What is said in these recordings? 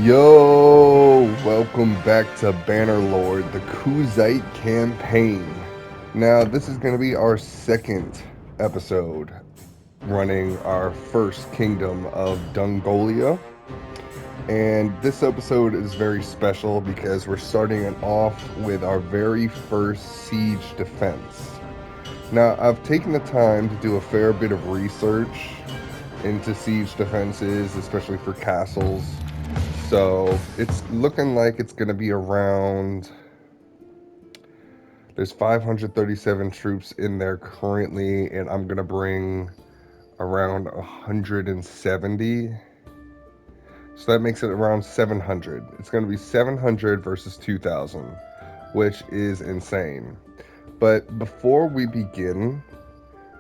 Yo, welcome back to Bannerlord, the Khuzait campaign. Now, this is going to be our second episode running our first kingdom of Dungolia. And this episode is very special because we're starting it off with our very first siege defense. Now, I've taken the time to do a fair bit of research into siege defenses, especially for castles. So it's looking like it's going to be around. There's 537 troops in there currently, and I'm going to bring around 170. So that makes it around 700. It's going to be 700 versus 2,000, which is insane. But before we begin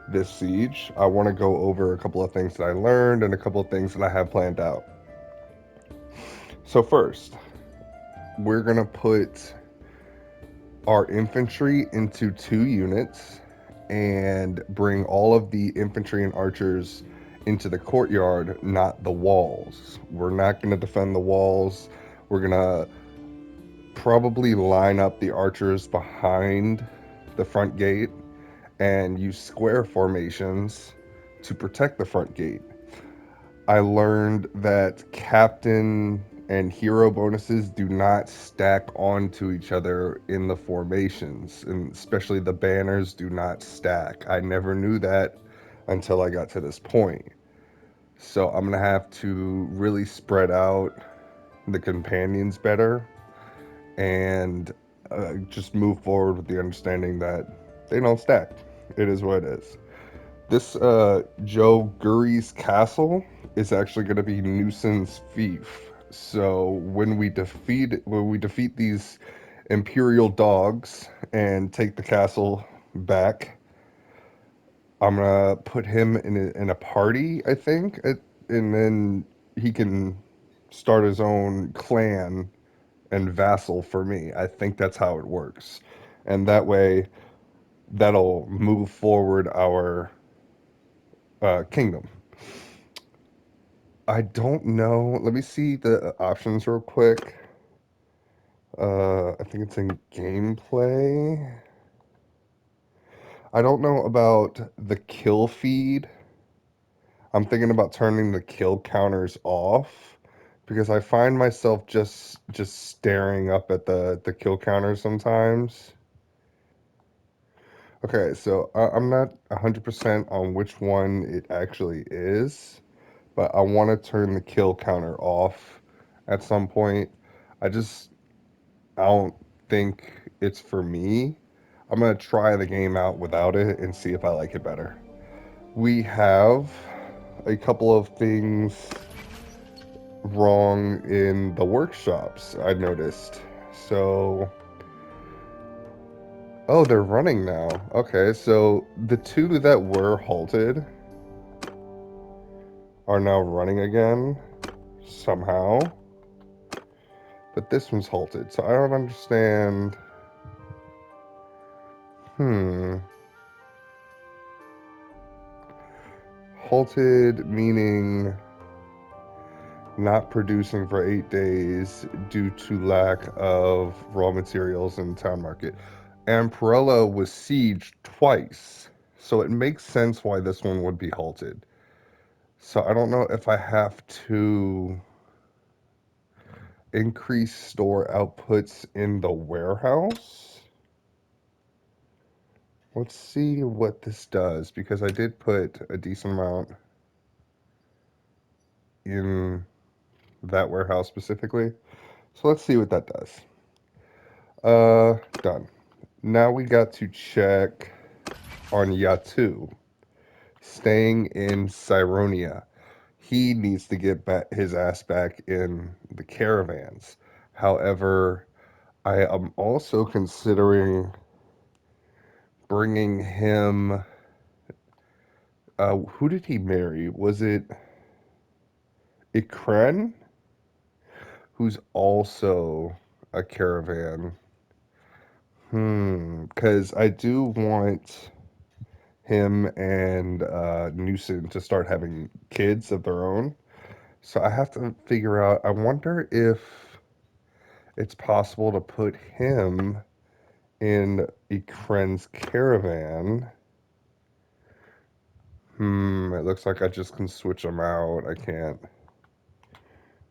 this siege, I want to go over a couple of things that I learned and a couple of things that I have planned out. So, first, we're going to put our infantry into two units and bring all of the infantry and archers into the courtyard, not the walls. We're not going to defend the walls. We're going to probably line up the archers behind the front gate and use square formations to protect the front gate. I learned that captain and hero bonuses do not stack onto each other in the formations, and especially the banners do not stack. I never knew that until I got to this point. So I'm gonna have to really spread out the companions better and just move forward with the understanding that they don't stack. It is what it is. This Joe Guri's castle is actually going to be Newson's fief. So when we defeat these imperial dogs and take the castle back, I'm gonna put him in a party, I think, and then he can start his own clan and vassal for me. I think that's how it works, and that way that'll move forward our kingdom. I don't know. Let me see the options real quick. I think it's in gameplay. I don't know about the kill feed. I'm thinking about turning the kill counters off because I find myself just staring up at the kill counters sometimes. Okay, so I'm not 100% on which one it actually is, but I want to turn the kill counter off at some point. I just I don't think it's for me. I'm gonna try the game out without it and see if I like it better. We have a couple of things wrong in the workshops, I noticed. So, oh, they're running now. Okay, so the two that were halted are now running again somehow, but this one's halted. So I don't understand. Hmm. Halted meaning not producing for 8 days due to lack of raw materials in the town market. Amperella was sieged twice, so it makes sense why this one would be halted. So I don't know if I have to increase store outputs in the warehouse. Let's see what this does because I did put a decent amount in that warehouse specifically. So let's see what that does. Done. Now we got to check on Yatu, staying in Cyronia. He needs to get back his ass back in the caravans. However, I am also considering bringing him. Who did he marry? Was it Ikren, who's also a caravan? Because I do want him and Newson to start having kids of their own. So I have to figure out. I wonder if it's possible to put him in Ikren's caravan. It looks like I just can switch them out. I can't.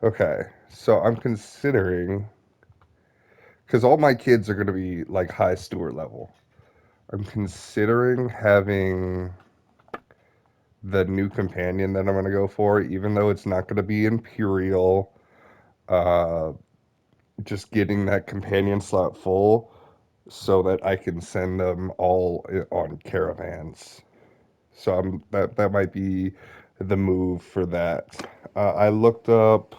Okay, so I'm considering, because all my kids are going to be like high steward level. I'm considering having the new companion that I'm going to go for, even though it's not going to be Imperial. Uh, just getting that companion slot full so that I can send them all on caravans. So that might be the move for that. I looked up.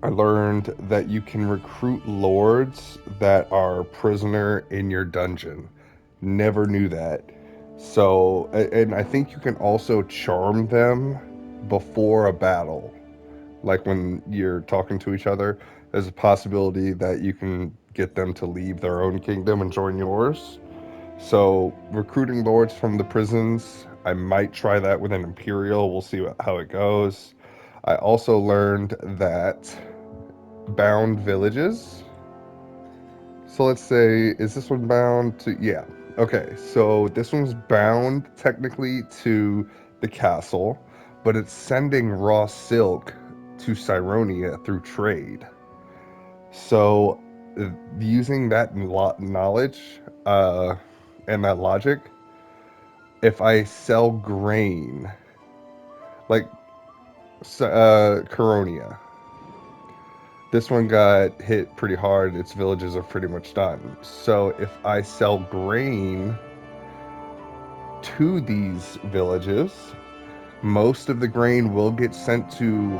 I learned that you can recruit lords that are prisoner in your dungeon. Never knew that. So, and I think you can also charm them before a battle. Like when you're talking to each other, there's a possibility that you can get them to leave their own kingdom and join yours. So, recruiting lords from the prisons, I might try that with an Imperial. We'll see how it goes. I also learned that bound villages. So let's say, is this one bound to? Yeah. Okay, so this one's bound technically to the castle, but it's sending raw silk to Cyronia through trade. So using that knowledge and that logic, if I sell grain, like Coronia, this one got hit pretty hard. Its villages are pretty much done. So if I sell grain to these villages, most of the grain will get sent to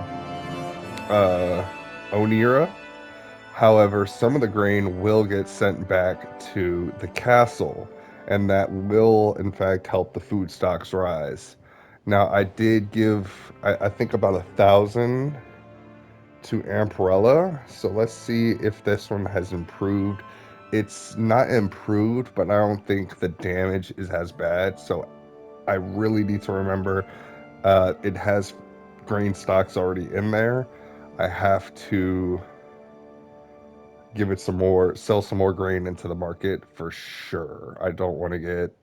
uh, Onira. However, some of the grain will get sent back to the castle, and that will, in fact, help the food stocks rise. Now, I did give, I think, about 1,000 to Amperella. So let's see if this one has improved. It's not improved, but I don't think the damage is as bad. So I really need to remember it has grain stocks already in there. I have to give it some more, sell some more grain into the market for sure. I don't want to get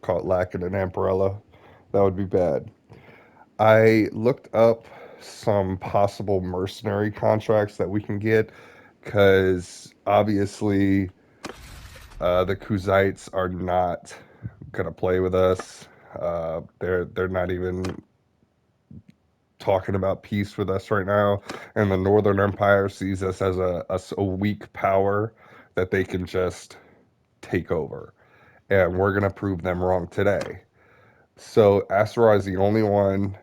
caught lacking in Amperella. That would be bad. I looked up some possible mercenary contracts that we can get because obviously the Khuzites are not gonna play with us. They're not even talking about peace with us right now, and the Northern Empire sees us as a weak power that they can just take over, and we're gonna prove them wrong today. So Asteroid is the only one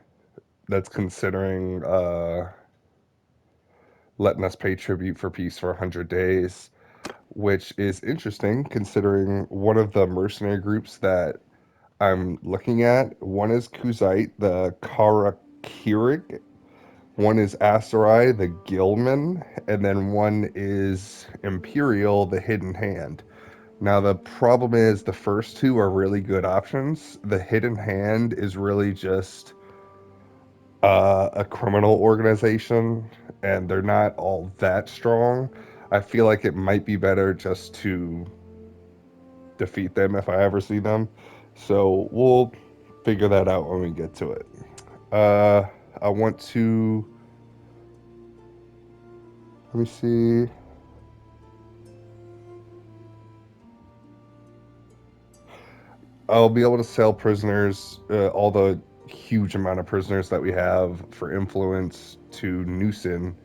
that's considering letting us pay tribute for peace for 100 days, which is interesting considering one of the mercenary groups that I'm looking at. One is Khuzait, the Karakirig. One is Asarai, the Gilman. And then one is Imperial, the Hidden Hand. Now, the problem is the first two are really good options. The Hidden Hand is really just a criminal organization, and they're not all that strong. I feel like it might be better just to defeat them if I ever see them. So we'll figure that out when we get to it. Uh, I want to, let me see. I'll be able to sell prisoners, all the huge amount of prisoners that we have for influence to Newson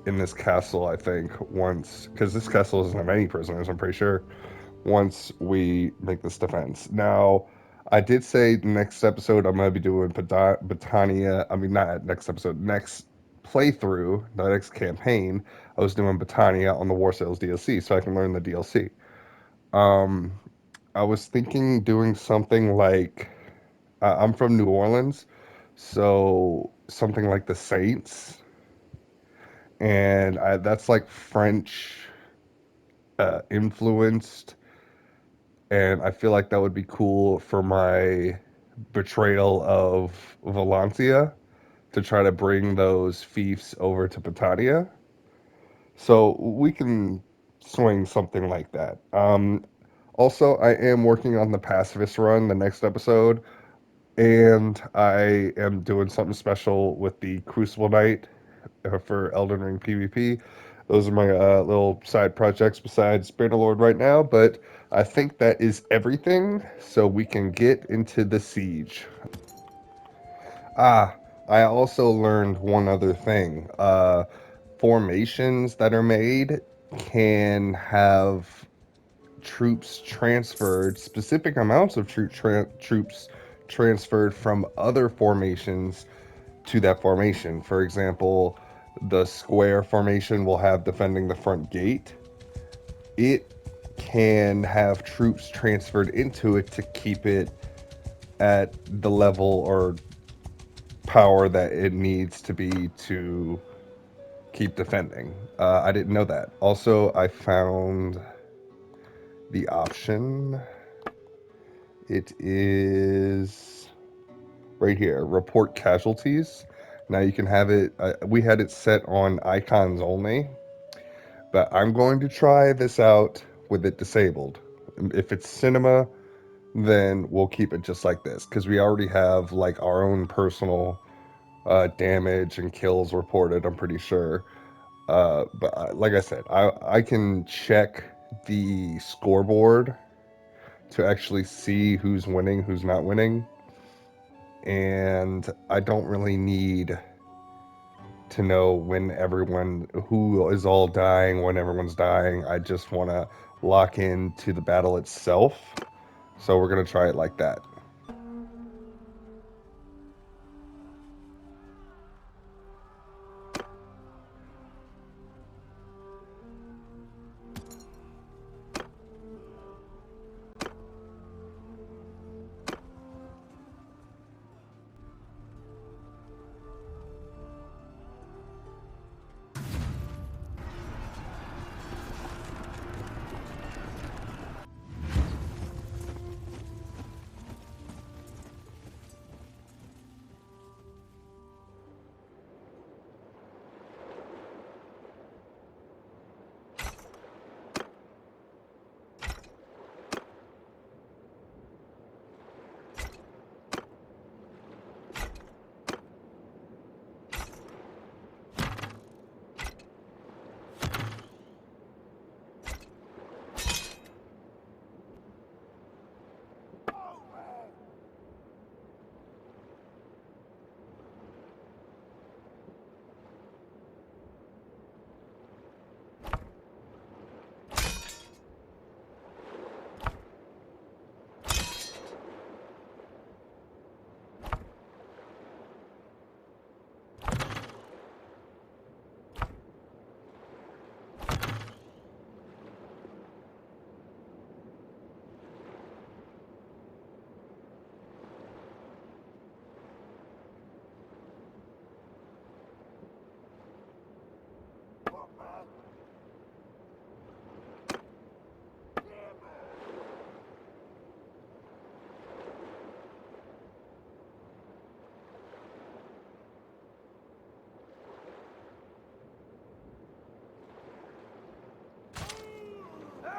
in this castle, I think, once, because this castle doesn't have any prisoners, I'm pretty sure, once we make this defense. Now, I did say next episode I'm going to be doing Botania. I mean, not next episode, next playthrough, the next campaign. I was doing Botania on the War Sales DLC so I can learn the DLC. Um, I was thinking doing something like I'm from New Orleans, so something like the Saints, and that's like French influenced, and I feel like that would be cool for my betrayal of Valencia to try to bring those fiefs over to Patania. So we can swing something like that. Also, I am working on the pacifist run, the next episode, and I am doing something special with the Crucible Knight for Elden Ring PvP. Those are my little side projects besides Bannerlord right now, but I think that is everything, so we can get into the siege. Ah, I also learned one other thing. Formations that are made can have troops transferred, specific amounts of troops transferred from other formations to that formation. For example, the square formation will have defending the front gate. It can have troops transferred into it to keep it at the level or power that it needs to be to keep defending. I didn't know that. Also, I found the option. It is right here, report casualties. Now you can have it, we had it set on icons only, but I'm going to try this out with it disabled. If it's cinema, then we'll keep it just like this because we already have like our own personal damage and kills reported, I'm pretty sure. But like I said, I can check the scoreboard to actually see who's winning, who's not winning. And I don't really need to know when everyone, who is all dying, when everyone's dying. I just want to lock into the battle itself. So we're going to try it like that.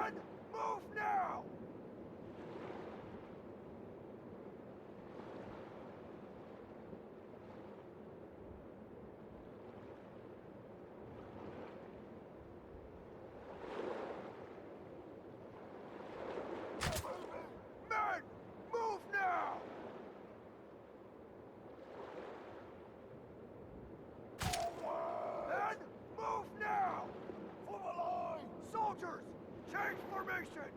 And move now! Men, move now! Men, move now! Form a line! Soldiers, change formation!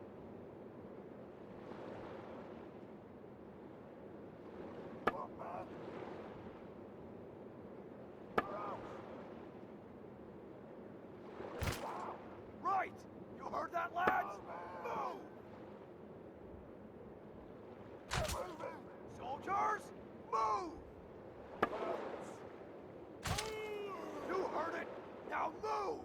Right! You heard that, lads? Move! Soldiers, move! You heard it! Now move!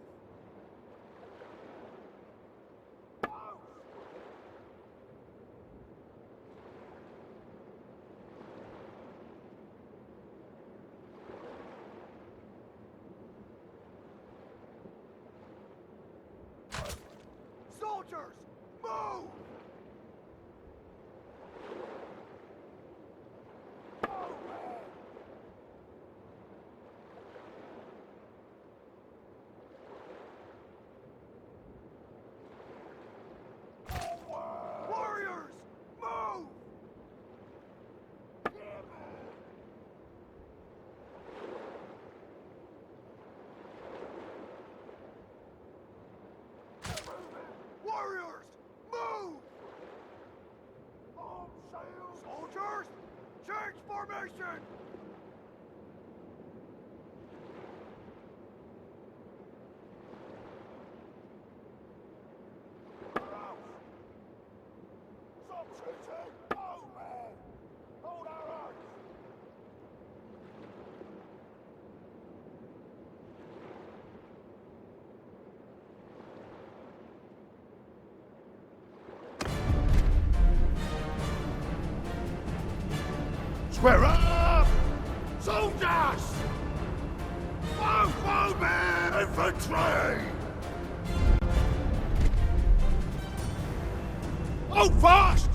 Square up! Soldiers! Follow me! Infantry! Hold fast!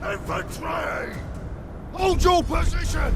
Infantry! Hold your position!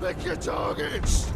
Pick your targets!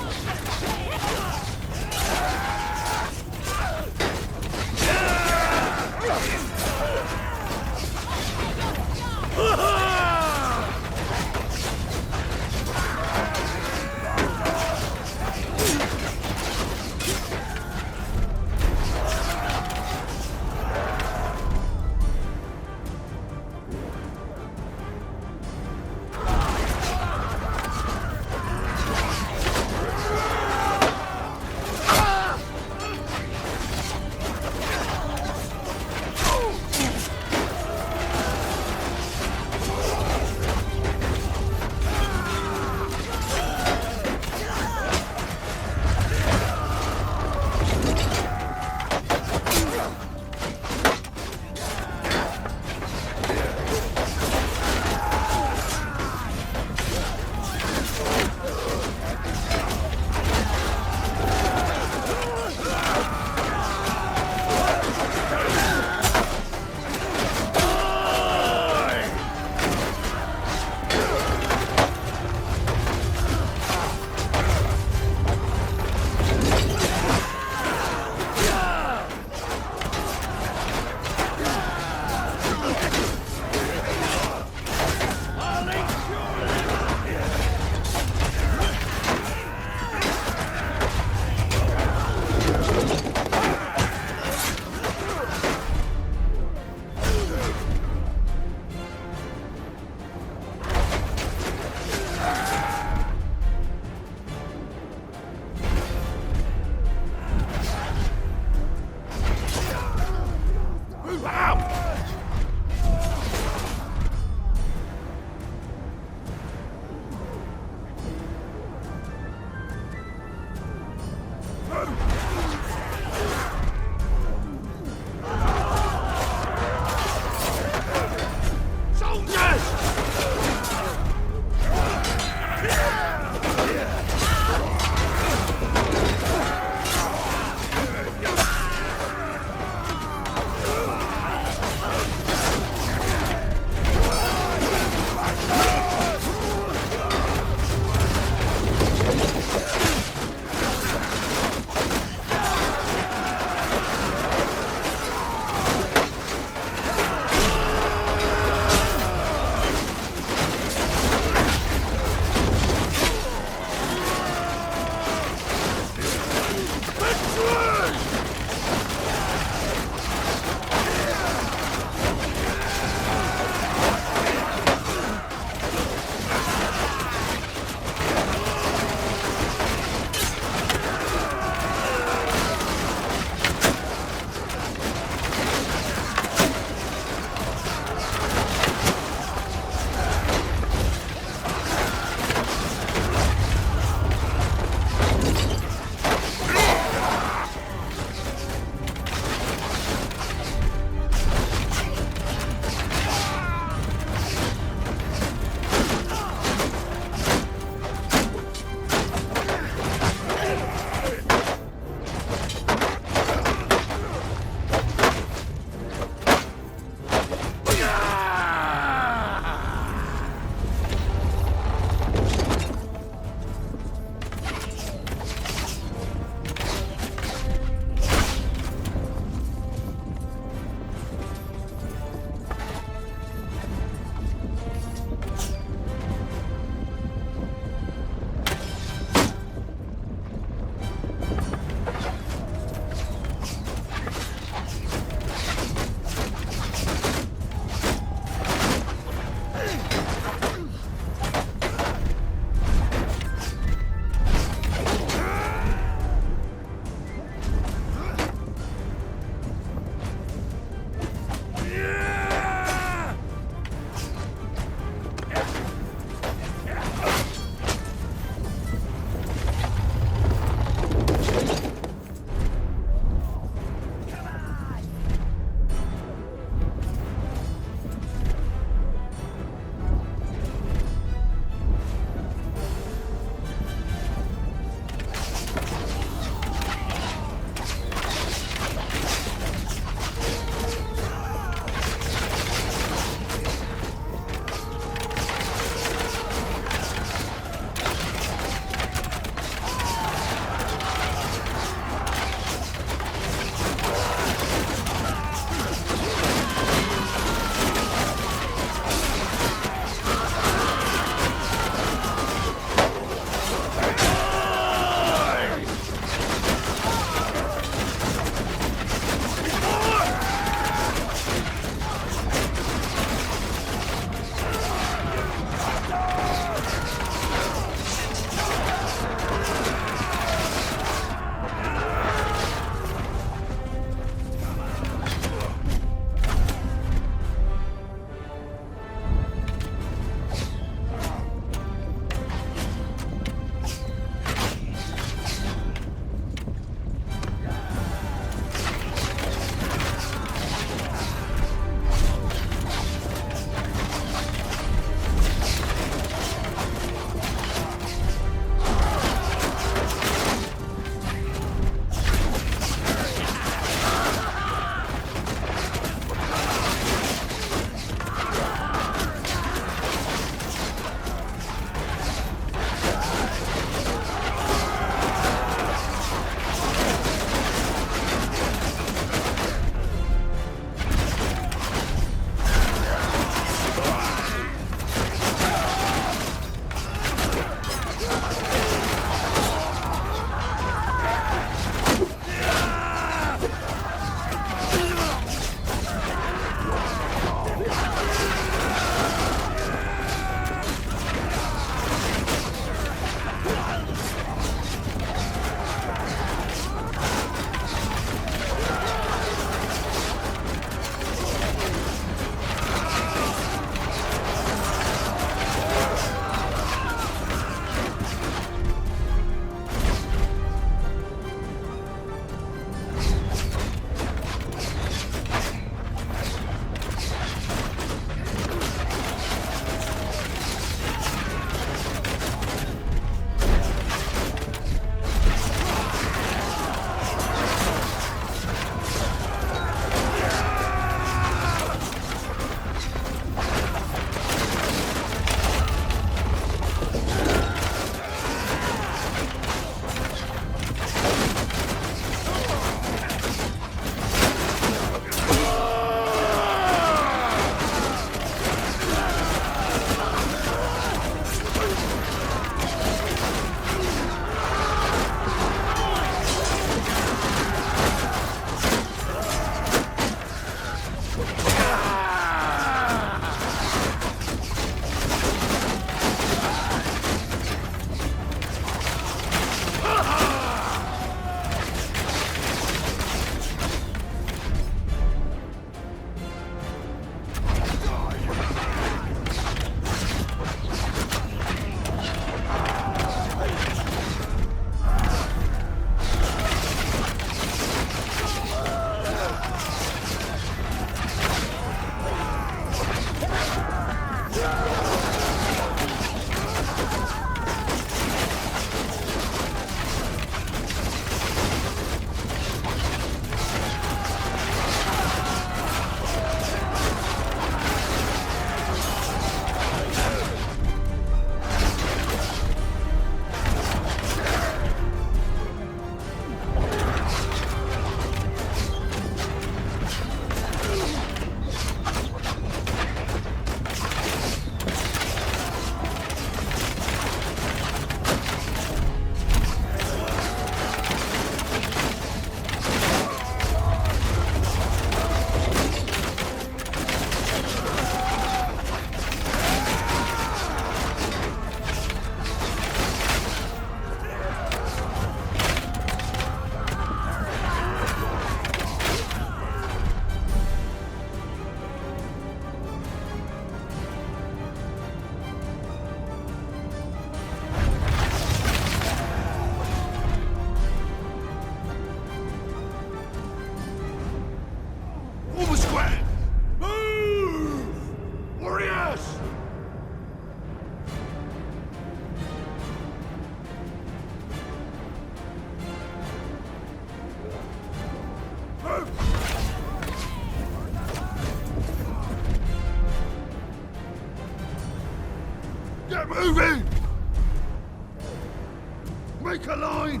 Make a line!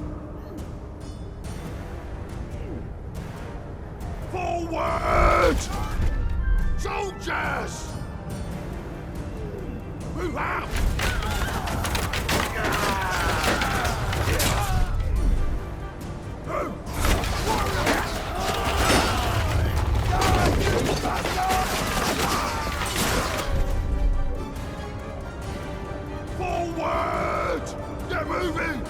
Forward! Soldiers! Move out! Forward! Get moving!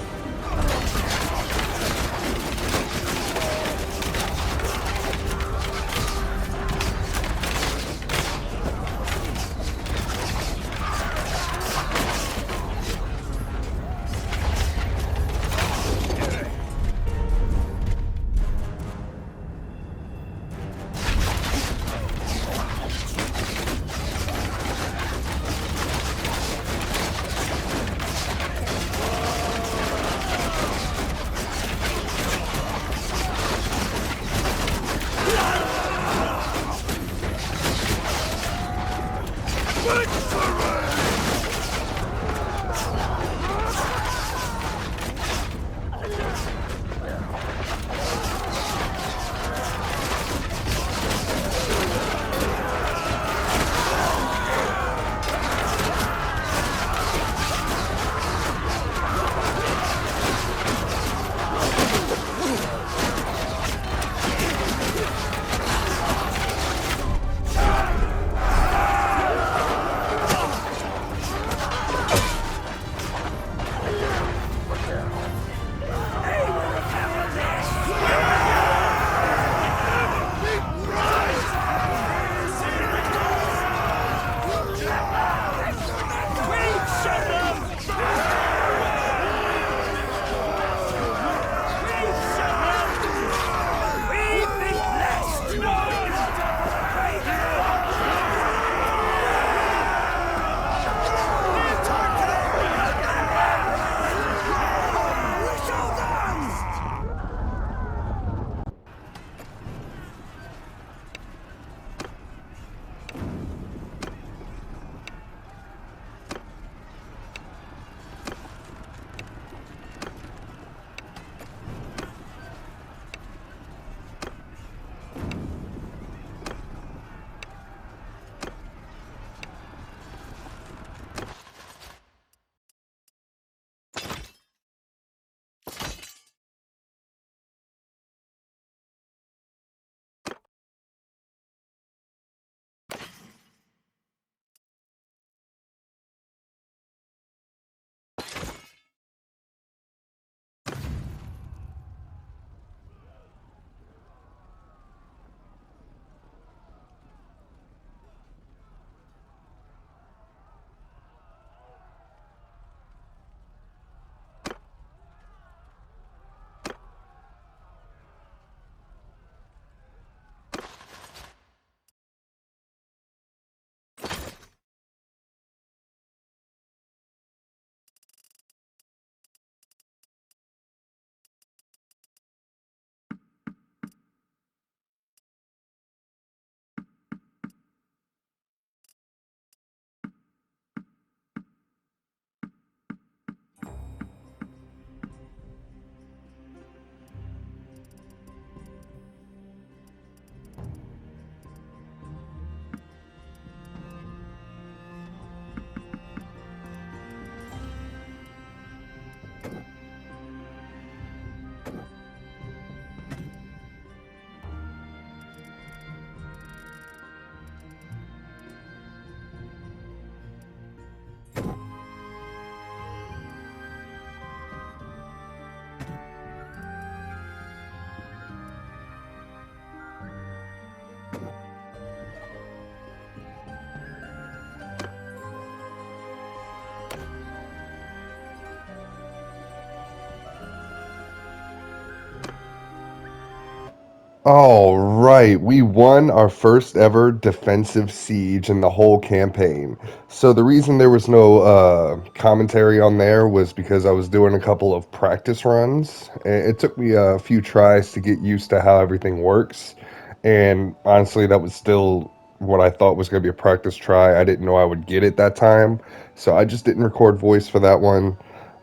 All right, we won our first ever defensive siege in the whole campaign. So the reason there was no commentary on there was because I was doing a couple of practice runs. It took me a few tries to get used to how everything works, and honestly, that was still what I thought was going to be a practice try. I didn't know I would get it that time, so I just didn't record voice for that one.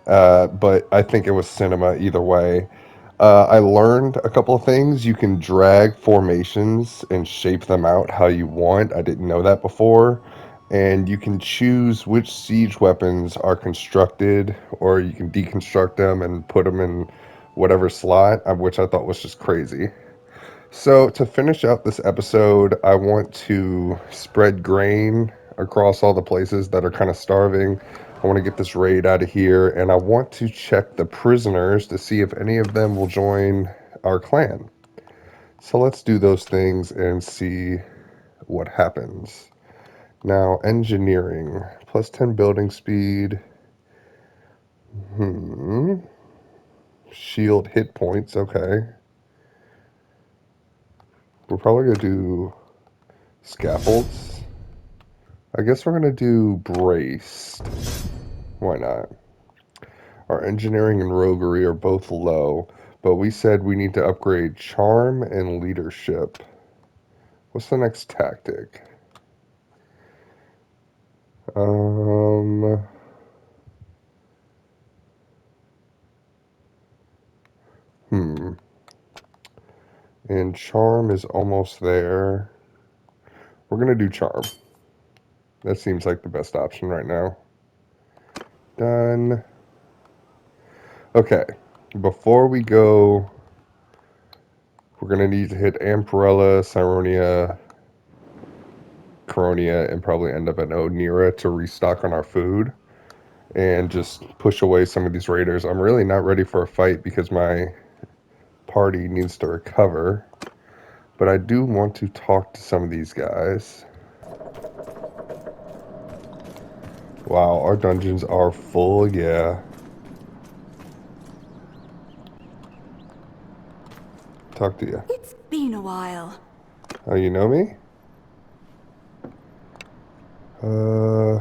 But I think it was cinema either way. I learned a couple of things. You can drag formations and shape them out how you want. I didn't know that before. And you can choose which siege weapons are constructed, or you can deconstruct them and put them in whatever slot, which I thought was just crazy. So, to finish out this episode, I want to spread grain across all the places that are kind of starving. I want to get this raid out of here, and I want to check the prisoners to see if any of them will join our clan. So, let's do those things and see what happens. Now, engineering plus 10 building speed. Hmm. Shield hit points. Okay. We're probably going to do scaffolds. I guess we're going to do braced. Why not? Our engineering and roguery are both low, but we said we need to upgrade charm and leadership. What's the next tactic? Um, hmm. And charm is almost there. We're going to do charm. That seems like the best option right now. Done. Okay. Before we go, we're going to need to hit Amperella, Cyronia, Coronia, and probably end up at Onira to restock on our food and just push away some of these raiders. I'm really not ready for a fight because my party needs to recover, but I do want to talk to some of these guys. Wow, our dungeons are full, yeah. Talk to you. It's been a while. Oh, you know me? Uh,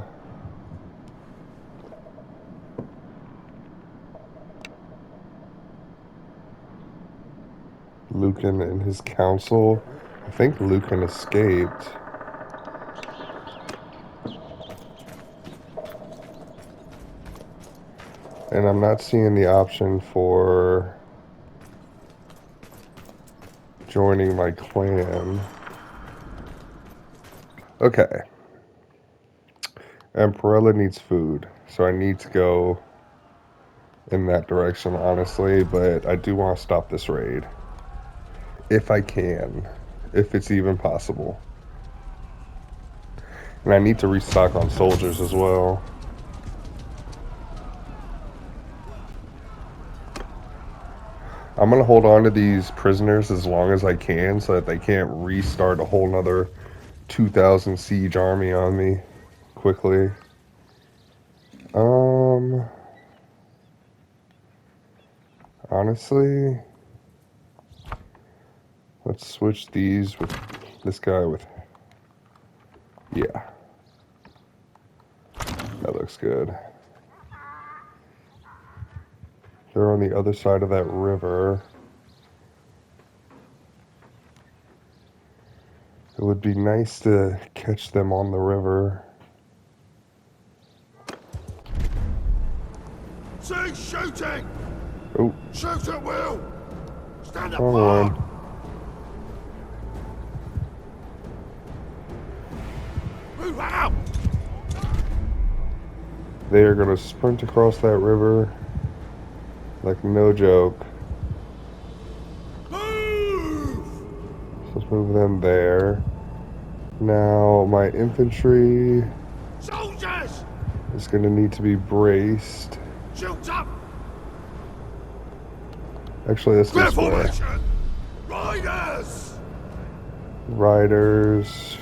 Lucan and his council. I think Lucan escaped. And I'm not seeing the option for joining my clan. Okay. Emperella needs food, so I need to go in that direction, honestly, but I do want to stop this raid. If I can. If it's even possible. And I need to restock on soldiers as well. I'm going to hold on to these prisoners as long as I can so that they can't restart a whole nother 2,000 siege army on me quickly. Honestly, let's switch these with this guy with, yeah, that looks good. They're on the other side of that river. It would be nice to catch them on the river. Cease shooting! Oh, Shoot at will! Stand wrong apart! one. Move out! They are going to sprint across that river like no joke. Move! So let's move them there. Now, my infantry Soldiers! is going to need to be braced. Shoot up! Actually, let's Clear do square. formation! Riders! Riders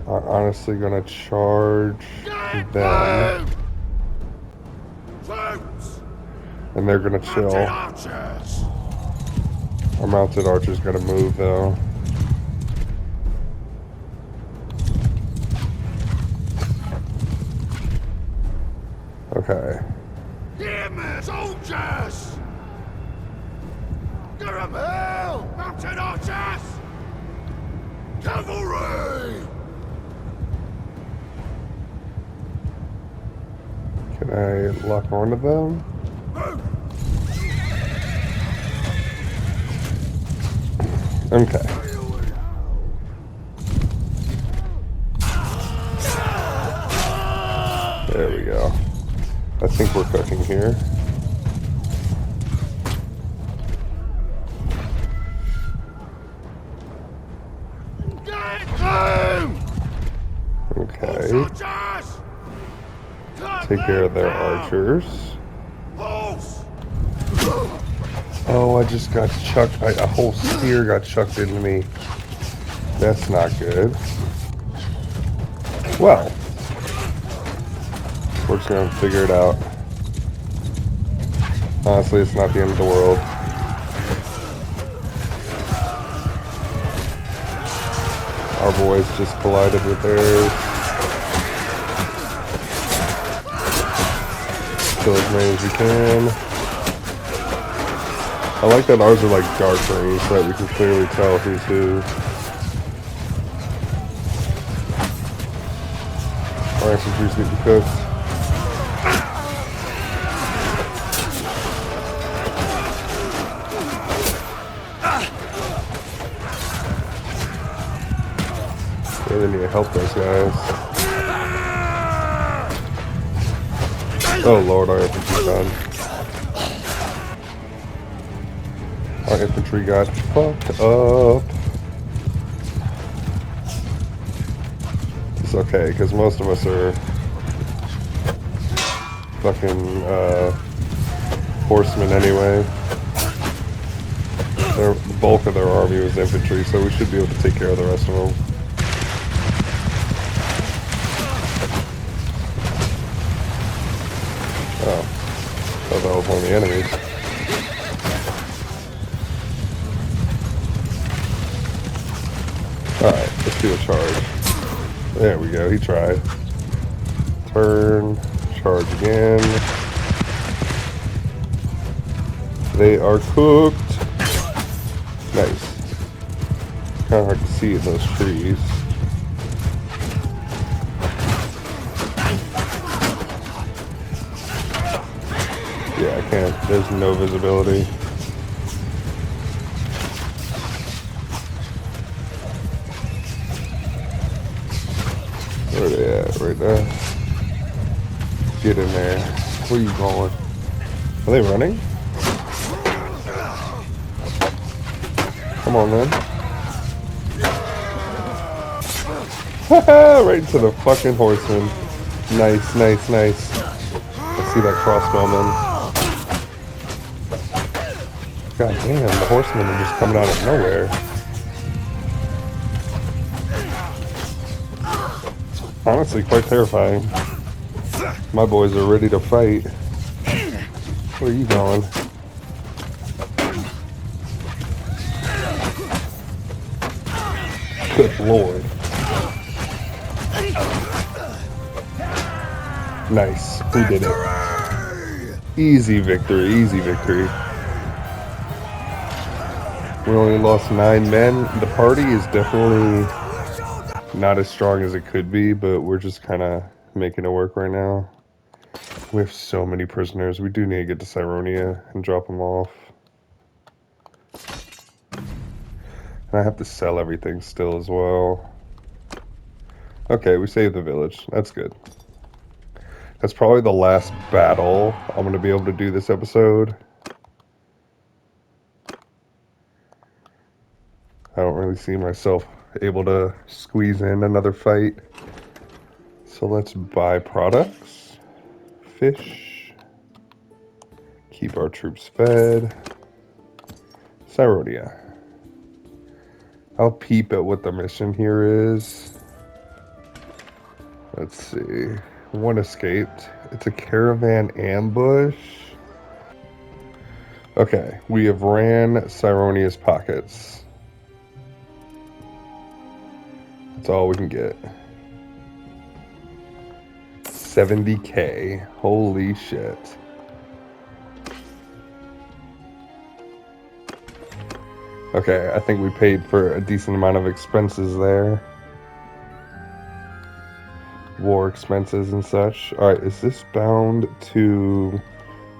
are honestly going to charge Get them. moved! Troops! And they're going to Mounted chill. archers! Our mounted archer's going to move, though. Okay. Hear me! Soldiers! Durham Hill! Mounted archers! Cavalry! Can I lock onto them? Okay. There we go. I think we're cooking here. Okay. Take care of their archers. Oh, I just got chucked. A whole spear got chucked into me. That's not good. Well, we're just gonna figure it out. Honestly, it's not the end of the world. Our boys just collided with theirs. Kill as many as we can. I like that ours are like dark green so that we can clearly tell who's who. Our infantry's getting cooked. Really need to help those guys. Oh lord, our infantry's done. Our infantry got fucked up. It's okay, because most of us are fucking horsemen anyway. The bulk of their army was infantry, so we should be able to take care of the rest of them. Oh, thought that was one of the enemies. Alright, let's do a charge. There we go, he tried. Turn, charge again. They are cooked. Nice. Kind of hard to see in those trees. Yeah, I can't. There's no visibility. Where are they at right now? Get in there. Where are you going? Are they running? Come on, man. Right into the fucking horseman. Nice, nice, nice. Let's see that crossbowman. God damn, the horsemen are just coming out of nowhere. Honestly, quite terrifying. My boys are ready to fight. Where are you going? Good lord. Nice. We did it. Easy victory, easy victory. We only lost 9 men. The party is definitely not as strong as it could be, but we're just kind of making it work right now. We have so many prisoners. We do need to get to Cyronia and drop them off. And I have to sell everything still as well. Okay, we saved the village. That's good. That's probably the last battle I'm going to be able to do this episode. I don't really see myself able to squeeze in another fight. So let's buy products. Fish. Keep our troops fed. Cyrodia. I'll peep at what the mission here is. Let's see. One escaped. It's a caravan ambush. Okay, we have ran Cyronia's pockets. That's all we can get. 70k. Holy shit. Okay, I think we paid for a decent amount of expenses there. war expenses and such. Alright, is this bound to...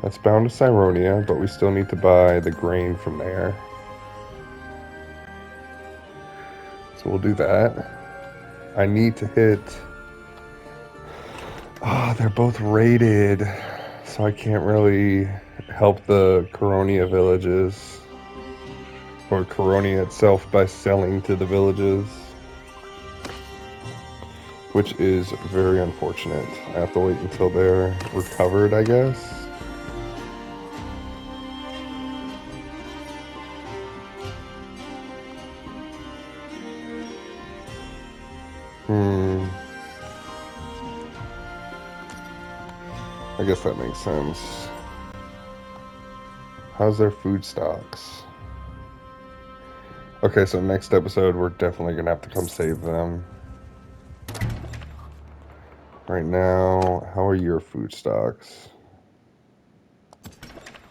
That's bound to Cyronia, but we still need to buy the grain from there. So we'll do that. I need to hit... Ah, they're both raided, so I can't really help the Coronia villages. Or Coronia itself by selling to the villages. Which is very unfortunate. I have to wait until they're recovered, I guess. I guess that makes sense. How's their food stocks? Okay, so next episode we're definitely gonna have to come save them. Right now, how are your food stocks?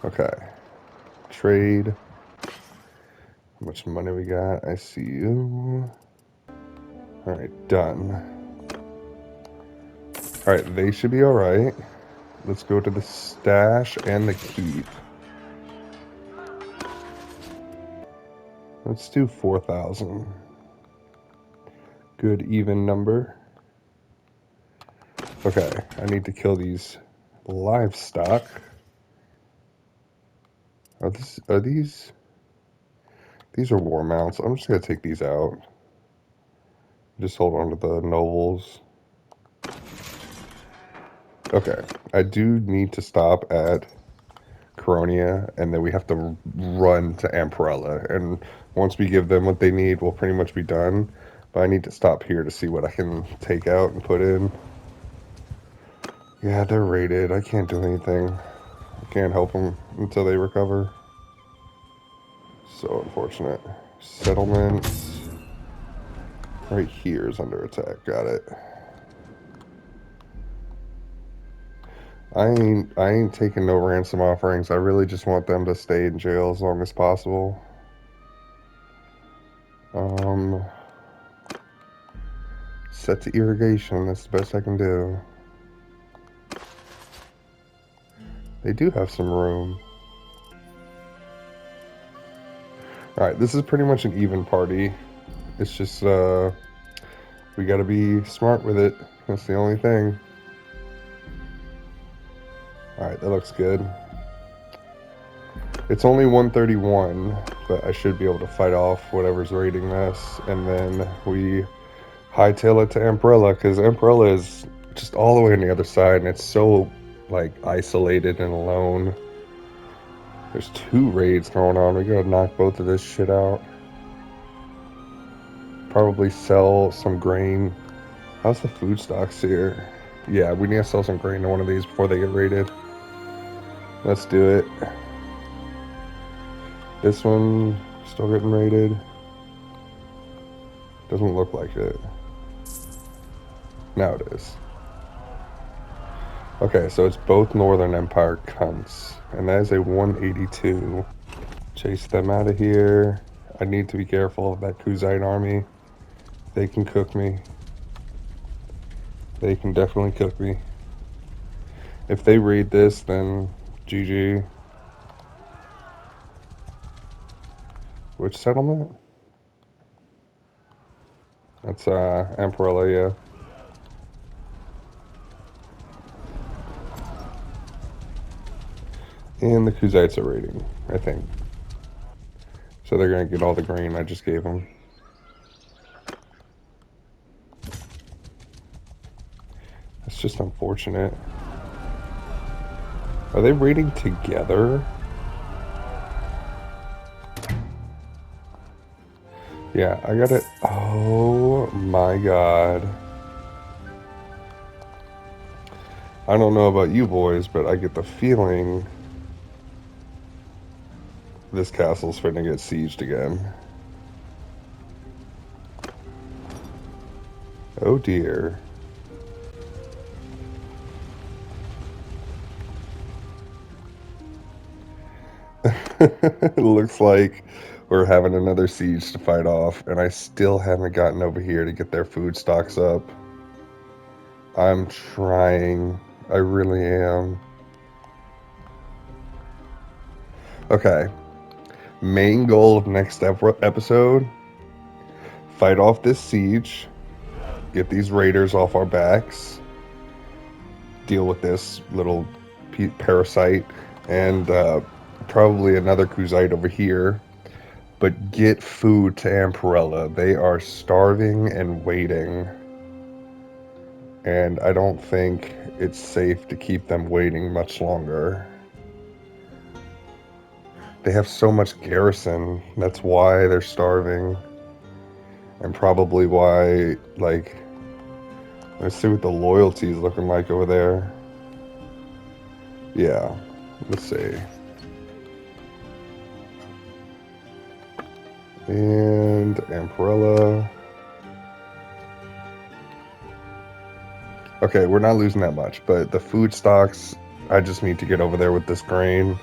Okay. Trade. How much money we got? I see you. Alright, done. Alright, they should be alright. Let's go to the stash and the keep. Let's do 4,000. Good even number. Okay, I need to kill these livestock. Are these are war mounts. I'm just gonna take these out. Just hold on to the nobles. Okay, I do need to stop at Coronia, and then we have to run to Amperella. And once we give them what they need, we'll pretty much be done. But I need to stop here to see what I can take out and put in. Yeah, they're raided. I can't do anything. I can't help them until they recover. So unfortunate. Settlements. Right here is under attack. Got it. I ain't taking no ransom offerings. I really just want them to stay in jail as long as possible. Set to irrigation. That's the best I can do. They do have some room. Alright, this is pretty much an even party. It's just, we gotta be smart with it. That's the only thing. Alright, that looks good. It's only 131, but I should be able to fight off whatever's raiding this. And then we hightail it to Amperella, because Amperella is just all the way on the other side, and it's so, like, isolated and alone. There's 2 raids going on. We gotta knock both of this shit out. Probably sell some grain. How's the food stocks here? Yeah, we need to sell some grain to one of these before they get raided. Let's do it. This one still getting raided. Doesn't look like it. Now it is. Okay, so it's both Northern Empire cunts. And that is a 182. Chase them out of here. I need to be careful of that Khuzait army. They can cook me. They can definitely cook me. If they raid this, then GG. Which settlement? That's Amperella, yeah. And the Khuzaits are raiding, I think. So they're gonna get all the grain I just gave them. That's just unfortunate. Are they raiding together? Yeah, I got it. Oh my god. I don't know about you boys, but I get the feeling this castle's finna get sieged again. Oh dear. Looks like we're having another siege to fight off, and I still haven't gotten over here to get their food stocks up. I'm trying. I really am. Okay. Main goal of next episode: fight off this siege, get these raiders off our backs, deal with this little parasite, and probably another Khuzait over here. But get food to Amperella. They are starving and waiting. And I don't think it's safe to keep them waiting much longer. They have so much garrison. That's why they're starving. And probably why, like, let's see what the loyalty is looking like over there. Yeah, let's see. And Amperella. Okay, we're not losing that much, but the food stocks, I just need to get over there with this grain.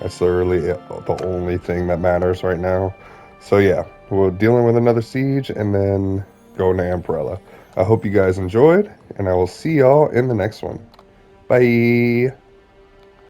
That's literally the only thing that matters right now. So yeah, we're dealing with another siege and then going to Amperella. I hope you guys enjoyed, and I will see y'all in the next one. Bye!